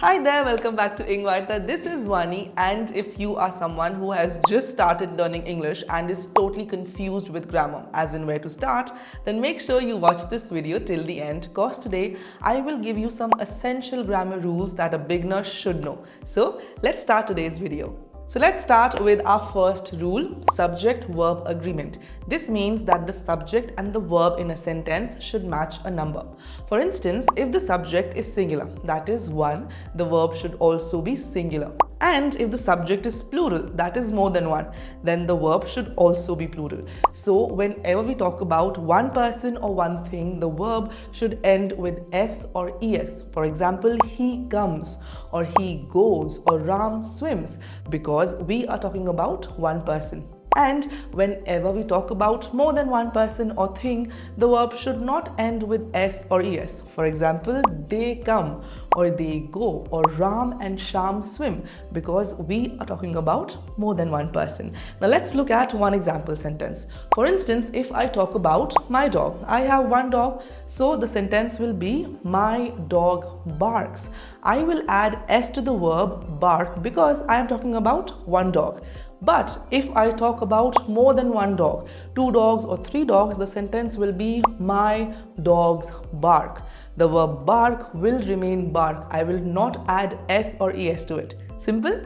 Hi there, welcome back to Ingvarta. This is Vani, and if you are someone who has just started learning English and is totally confused with grammar, as in where to start, then make sure you watch this video till the end, because today I will give you some essential grammar rules that a beginner should know. So let's start today's video. So let's start with our first rule, subject-verb agreement. This means that the subject and the verb in a sentence should match a number. For instance, if the subject is singular, that is one, the verb should also be singular. And if the subject is plural, that is more than one, then the verb should also be plural. So whenever we talk about one person or one thing, the verb should end with S or ES. For example, he comes, or he goes, or Ram swims, because we are talking about one person. And whenever we talk about more than one person or thing, the verb should not end with S or ES. For example, they come, or they go, or Ram and Sham swim, because we are talking about more than one person. Now let's look at one example sentence. For instance, if I talk about my dog, I have one dog, so the sentence will be my dog barks. I will add S to the verb bark because I am talking about one dog. But if I talk about more than one dog, two dogs or three dogs, the sentence will be my dogs bark. The verb bark will remain bark. I will not add S or ES to it. Simple?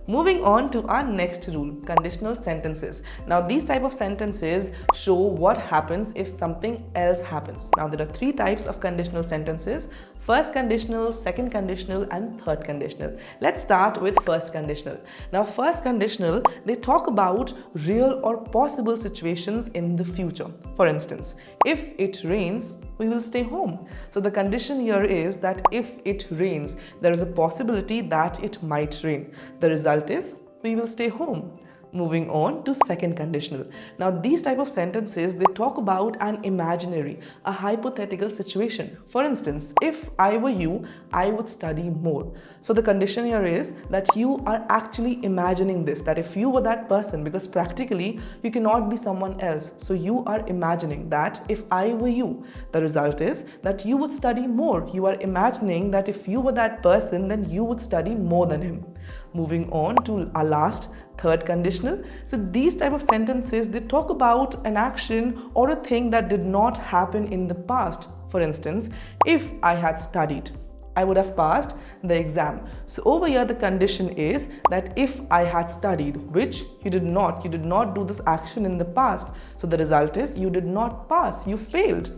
Moving on to our next rule, conditional sentences. Now these type of sentences show what happens if something else happens. Now there are three types of conditional sentences: first conditional, second conditional, and third conditional. Let's start with first conditional. Now first conditional, they talk about real or possible situations in the future. For instance, if it rains, we will stay home. So the condition here is that if it rains, there is a possibility that it might rain. The result is we will stay home. Moving on to second conditional. Now these type of sentences, they talk about an imaginary, a hypothetical situation. For instance, if I were you, I would study more. So the condition here is that you are actually imagining this, that if you were that person, because practically you cannot be someone else. So you are imagining that if I were you, the result is that you would study more. You are imagining that if you were that person, then you would study more than him. Moving on to our last, third conditional. So these type of sentences, they talk about an action or a thing that did not happen in the past. For instance, if I had studied, I would have passed the exam. So over here the condition is that if I had studied, which you did not do this action in the past. So the result is you did not pass, you failed.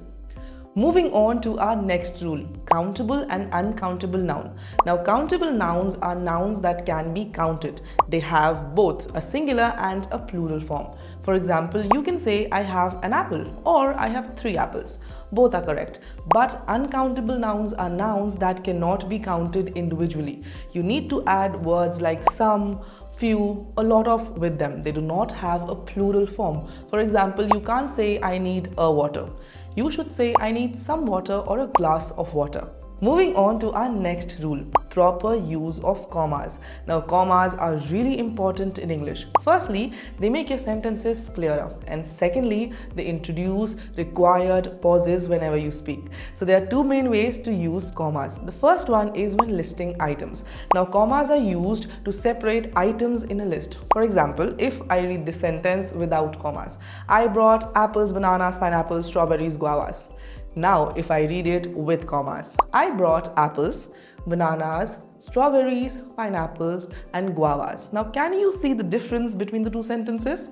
Moving on to our next rule, countable and uncountable noun. Now countable nouns are nouns that can be counted. They have both a singular and a plural form. For example, you can say I have an apple or I have 3 apples. Both are correct. But uncountable nouns are nouns that cannot be counted individually. You need to add words like some, few, a lot of with them. They do not have a plural form. For example, you can't say I need a water. You should say I need some water or a glass of water. Moving on to our next rule, proper use of commas. Now commas are really important in English. Firstly, they make your sentences clearer, and secondly, they introduce required pauses whenever you speak. So there are two main ways to use commas. The first one is when listing items. Now commas are used to separate items in a list. For example, if I read this sentence without commas, I brought apples, bananas, pineapples, strawberries, guavas. Now, if I read it with commas, I brought apples, bananas, strawberries, pineapples, and guavas. Now, can you see the difference between the two sentences?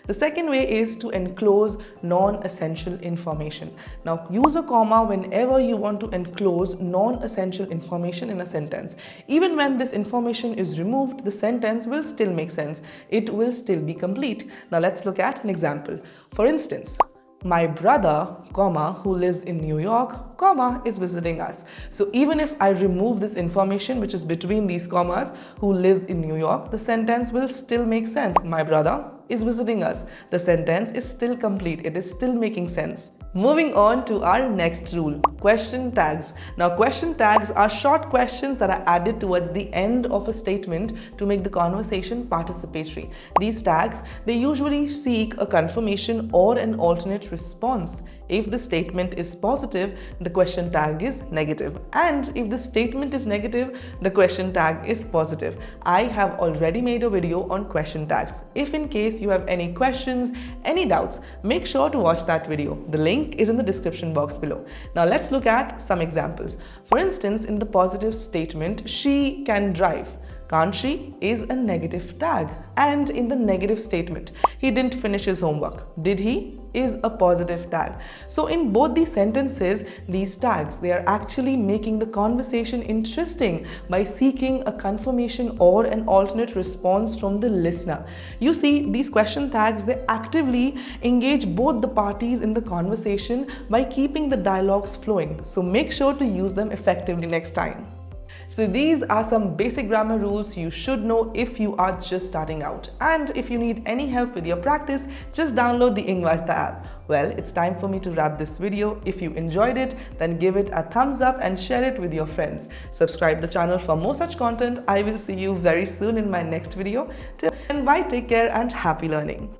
The second way is to enclose non-essential information. Now, use a comma whenever you want to enclose non-essential information in a sentence. Even when this information is removed, the sentence will still make sense. It will still be complete. Now, let's look at an example. For instance, my brother, comma, who lives in New York, comma, is visiting us. So even if I remove this information which is between these commas, who lives in New York, the sentence will still make sense. My brother is visiting us. The sentence is still complete. It is still making sense. Moving on to our next rule, question tags. Now question tags are short questions that are added towards the end of a statement to make the conversation participatory. These tags, they usually seek a confirmation or an alternate response. If the statement is positive, the question tag is negative. And if the statement is negative, the question tag is positive. I have already made a video on question tags. If in case you have any questions, any doubts, make sure to watch that video. The link is in the description box below. Now let's look at some examples. For instance, in the positive statement, she can drive. Can't she is a negative tag. And in the negative statement, he didn't finish his homework. Did he is a positive tag. So in both these sentences, these tags, they are actually making the conversation interesting by seeking a confirmation or an alternate response from the listener. You see, these question tags, they actively engage both the parties in the conversation by keeping the dialogues flowing. So make sure to use them effectively next time. So these are some basic grammar rules you should know if you are just starting out. And if you need any help with your practice, just download the Ingvarta app. Well, it's time for me to wrap this video. If you enjoyed it, then give it a thumbs up and share it with your friends. Subscribe the channel for more such content. I will see you very soon in my next video. Till then, bye, take care and happy learning.